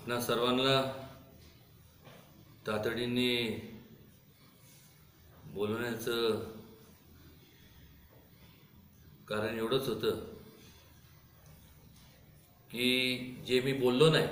आपणा सर्वांना तातडीने बोलवण्याचं कारण एवढंच होतं की जे मी बोललो नाही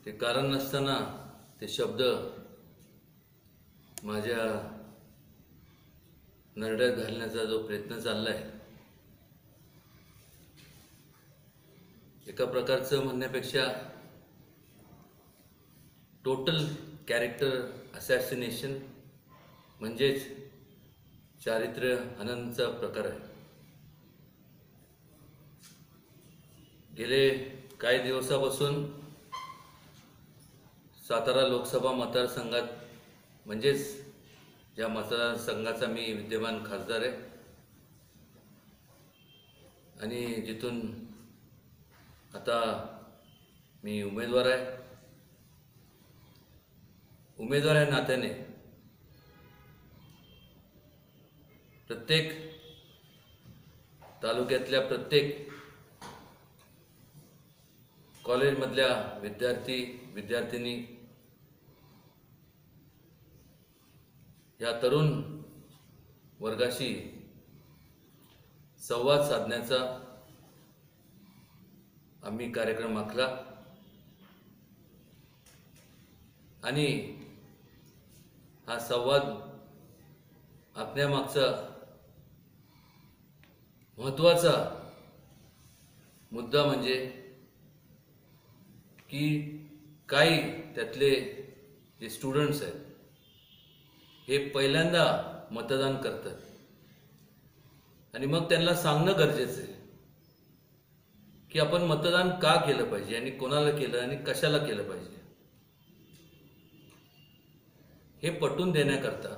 ते कारण नसताना ते शब्द माझ्या नरड्यात घालण्याचा जो प्रयत्न चाललाय, एका प्रकारचं म्हणण्यापेक्षा टोटल कॅरेक्टर असॅसिनेशन म्हणजेच चारित्र्य हननाचा प्रकार आहे. गेले काही दिवसापासून सातारा लोकसभा मतदारसंघात म्हणजेच ज्या मतदारसंघाचा मी विद्यमान खासदार आहे आणि जिथून आता मी उमेदवार आहे, उमेदवार या नात्याने प्रत्येक तालुक्यातल्या प्रत्येक कॉलेजमधल्या विद्यार्थी विद्यार्थिनी या तरुण वर्गाशी संवाद साधण्याचा आम्ही कार्यक्रम आखला आणि हा संवाद आखण्यामागचा महत्त्वाचा मुद्दा म्हणजे की काही त्यातले जे स्टुडंट्स आहेत हे पहिल्यांदा मतदान करतात आणि मग त्यांना सांगणं गरजेचं आहे की आपण मतदान का केलं पाहिजे आणि कोणाला केलं आणि कशाला केलं पाहिजे. हे पटवून देण्याकरता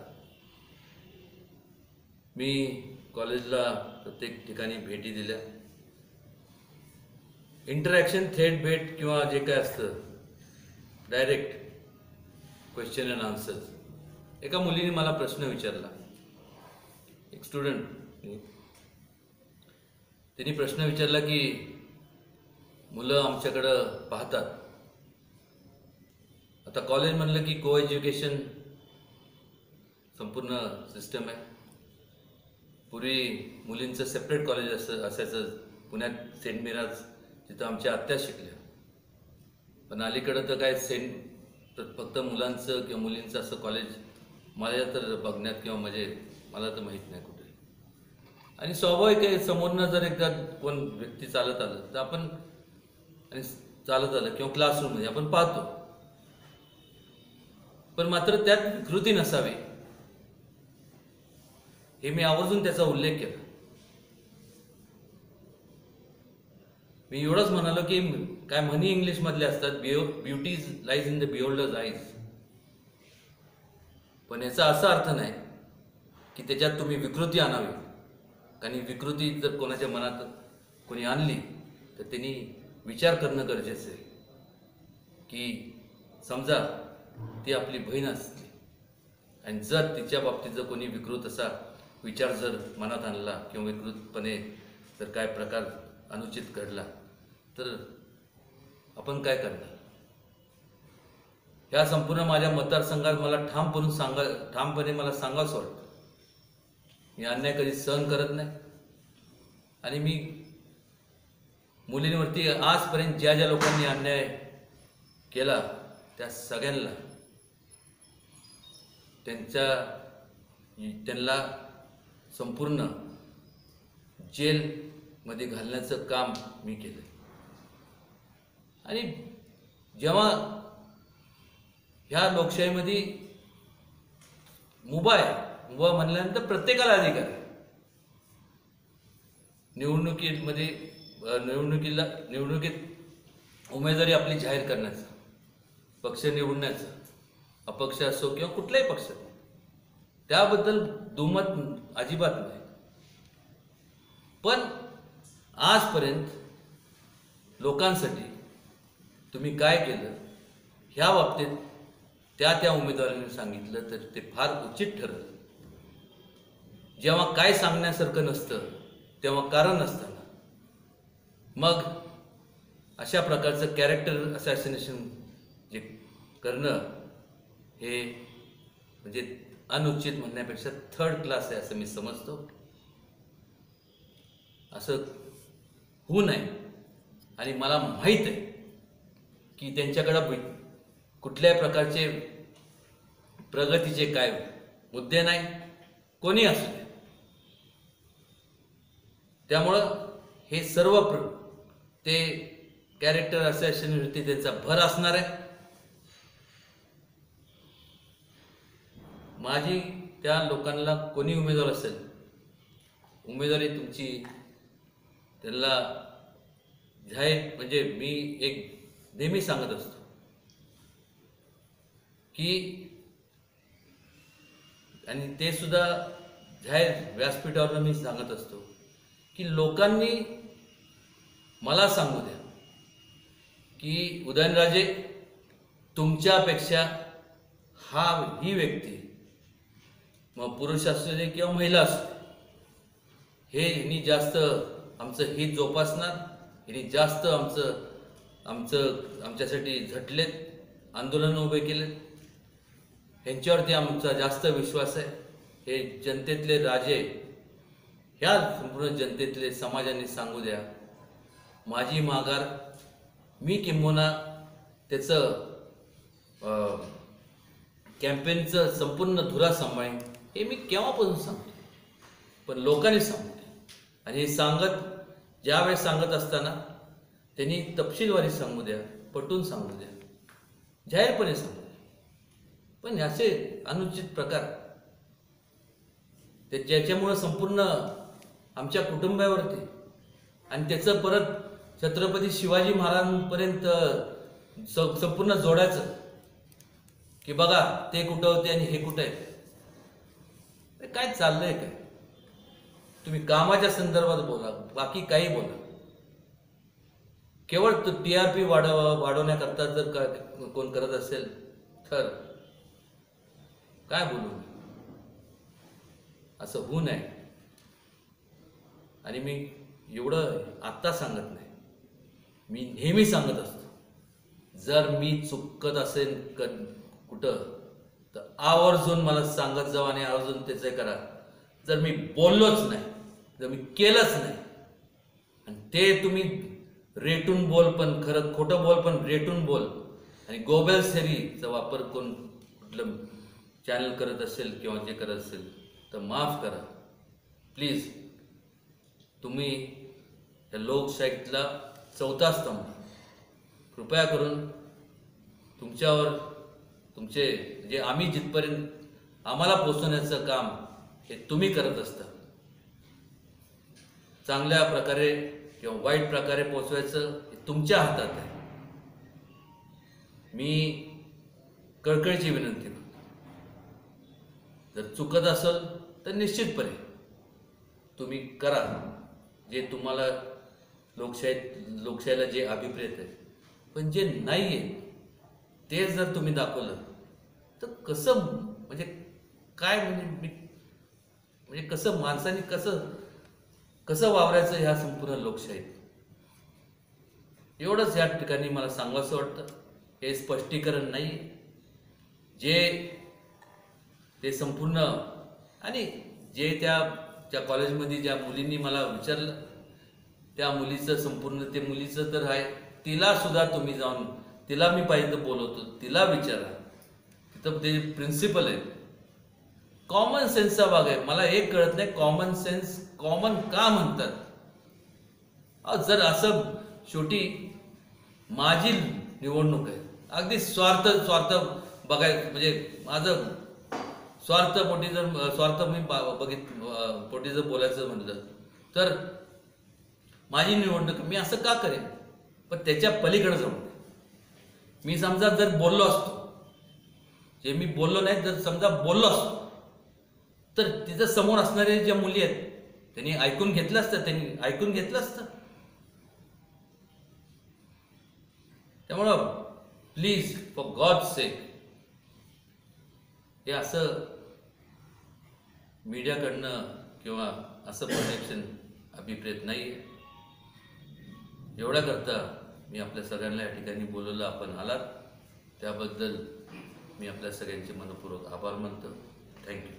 मी कॉलेजला प्रत्येक ठिकाणी भेटी दिल्या. इंटरॅक्शन थेट भेट किंवा जे काय असतं डायरेक्ट क्वेश्चन अँड आन्सर्स. एका मुलीने मला प्रश्न विचारला, एक स्टुडंट, तिने प्रश्न विचारला की मुलं आमच्याकडं पाहतात, आता कॉलेज म्हणलं की को एज्युकेशन संपूर्ण सिस्टम आहे. पूर्वी मुलींचं सेपरेट कॉलेज असायचं पुण्यात, सेंट मिराज, तिथं आमच्या आत्या शिकल्या. पण अलीकडं तर काय फक्त मुलांचं किंवा मुलींचं असं कॉलेज माझ्या तर बघण्यात किंवा म्हणजे मला तर माहीत नाही कुठे. आणि स्वाभाविक आहे, समोरनं जर एकदा कोण व्यक्ती चालत आलं तर आपण आणि चालत आलं किंवा क्लासरूममध्ये आपण पाहतो, पण मात्र त्यात विकृती नसावी हे मी आवर्जून त्याचा उल्लेख केला. मी एवढंच म्हणालो की काय म्हणी इंग्लिशमधले असतात, beauty lies in the beholder's eyes. पण याचा असा अर्थ नाही की त्याच्यात तुम्ही विकृती आणावी, कारण विकृती जर कोणाच्या मनात कोणी आणली तर त्यांनी विचार करणं गरजेचं आहे की समजा ती आपली बहीण असते आणि जर तिच्या बाबतीत जर कोणी विकृत असा विचार जर मनात आणला किंवा विकृतपणे जर काय प्रकार अनुचित घडला तर आपण काय करणार. ह्या संपूर्ण माझ्या मतदारसंघात मला ठामपणे मला सांगावंसं वाटतं, मी अन्याय कधी सहन करत नाही. आणि मी मुलींवरती आजपर्यंत ज्या ज्या लोकांनी अन्याय केला त्या सगळ्यांना त्यांना संपूर्ण जेलमध्ये घालण्याचं काम मी केलं. आणि जेव्हा ह्या लोकशाहीमध्ये मुभा म्हणल्यानंतर प्रत्येकाला अधिकार आहे निवडणुकीत उमेदवारी आपली जाहीर करण्याचा, पक्ष निवडण्याचा, अपक्ष असो किंवा कुठलाही पक्ष, त्याबद्दल दुमत अजिबात नाही. पण आजपर्यंत लोकांसाठी तुम्ही काय केलं ह्या बाबतीत त्या उमेदवारांनी सांगितलं तर ते फार उचित ठरलं. जेव्हा काय सांगण्यासारखं नसतं तेव्हा कारण असताना मग अशा प्रकारचं कॅरेक्टर असॅसिनेशन जे करणं हे म्हणजे अनुचित म्हणण्यापेक्षा थर्ड क्लास आहे असं मी समजतो. असं होऊ नये. आणि मला माहीत आहे की त्यांच्याकडं कुठल्याही प्रकारचे प्रगतीचे काय मुद्दे नाही, कोणी असू दे. त्यामुळं हे सर्व ते कॅरेक्टर असॅसिनेशनवरती त्यांचा भर असणार आहे. माझी त्या लोकांना कोणी उमेदवार असेल, उमेदवारी तुमची त्यांना जाहीर म्हणजे मी एक नेहमी सांगत असतो की, आणि ते सुद्धा जाहीर व्यासपीठावर मी सांगत असतो की लोकांनी मला सांगू द्या की उदयनराजे तुमच्यापेक्षा ही व्यक्ती, मग पुरुष असू दे किंवा महिला असू दे, हे ह्यांनी जास्त आमचं हित जोपासणार, ह्यांनी जास्त आमच्यासाठी झटलेत, आंदोलन उभे केलेत, ह्यांच्यावरती आमचा जास्त विश्वास आहे. हे जनतेतले राजे, ह्या संपूर्ण जनतेतले समाजाने सांगू द्या. माझी माघार मी किंबहुना त्याचं कॅम्पेनचं संपूर्ण धुरा सांभाळेन हे मी केव्हापासून सांगतो, पण लोकांनी सांगू द्या. आणि हे ज्यावेळेस सांगत असताना त्यांनी तपशीलवारी सांगू द्या, पटवून सांगू द्या, जाहीरपणे सांगू द्या. पण असे अनुचित प्रकार ते ज्याच्यामुळं संपूर्ण आमच्या कुटुंबावरती आणि त्याचं परत छत्रपती शिवाजी महाराजांपर्यंत संपूर्ण जोडायचं की बघा ते कुठं होते आणि हे कुठं आहेत. काय चाललंय काय? तुम्ही कामाच्या संदर्भात बोला, बाकी काही बोला. केवळ TRP वाढवण्याकरता जर कोण करत असेल तर काय बोलू? असं होऊ नये. आणि मी एवढं आत्ता सांगत नाही, मी नेहमी सांगत असतो, जर मी चुकत असेल कुठं तर आवर्जून मला सांगत जाऊ आणि आवर्जून त्याचं करा. जर मी बोललोच नाही, जर मी केलंच नाही, आणि ते तुम्ही रेटून बोल, पण खरं खोटं बोल पण रेटून बोल, आणि गोबेलसेरीचा वापर कोण कुठलं चॅनल करत असेल किंवा जे करत असेल तर माफ करा प्लीज. तुम्ही या लोकशाहीतला चौथा स्तंभ, कृपया करून तुमच्यावर तुमचे जे आम्ही जिथपर्यंत आम्हाला पोचवण्याचं काम हे तुम्ही करत असता. चांगल्या प्रकारे किंवा वाईट प्रकारे पोचवायचं हे तुमच्या हातात आहे. मी कळकळीची विनंती करतो, जर चुकत असेल तर निश्चितपणे तुम्ही करा जे तुम्हाला लोकशाहीला जे अभिप्रेत आहे. पण जे नाही आहे ते जर तुम्ही दाखवलं तर कसं म्हणजे काय म्हणजे कसं माणसाने कसं वावरायचं ह्या संपूर्ण लोकशाहीत. एवढंच या ठिकाणी मला सांगावंसं वाटतं. हे स्पष्टीकरण नाही ते संपूर्ण, आणि जे त्या कॉलेजमध्ये ज्या मुलींनी मला विचारलं त्या मुलीचं संपूर्ण, ते मुलीचं तर आहे, तिला सुद्धा तुम्ही जाऊन, तिला मी पाहिजे तर बोलवतो, तिला विचारा. तिथं ते प्रिन्सिपल आहे. कॉमन सेन्सचा भाग आहे. मला एक कळत नाही, कॉमन सेन्स कॉमन का म्हणतात. जर असं शेवटी माझी निवडणूक आहे, अगदी स्वार्थ बघायचं म्हणजे माझं स्वार्थपोटी जर बोलायचं म्हटलं तर माझी निवडणूक मी असं का करेन. पण त्याच्या पलीकडे जाऊन मी समजा जर बोललो असतो, जे मी बोललो नाही, जर समजा बोललो असतो तर तिथं समोर असणारे ज्या मुली आहेत त्यांनी ऐकून घेतलं असतं. त्यामुळं प्लीज फॉर गॉड सेक हे असं मीडियाकडनं किंवा असं प्रोटेक्शन अभिप्रेत नाही. एवढ्या करता मी आपल्या सगळ्यांना या ठिकाणी बोलवलं, आपण आलात, त्याबद्दल मी आपल्या सगळ्यांचे मनपूर्वक आभार मानतो. थँक्यू.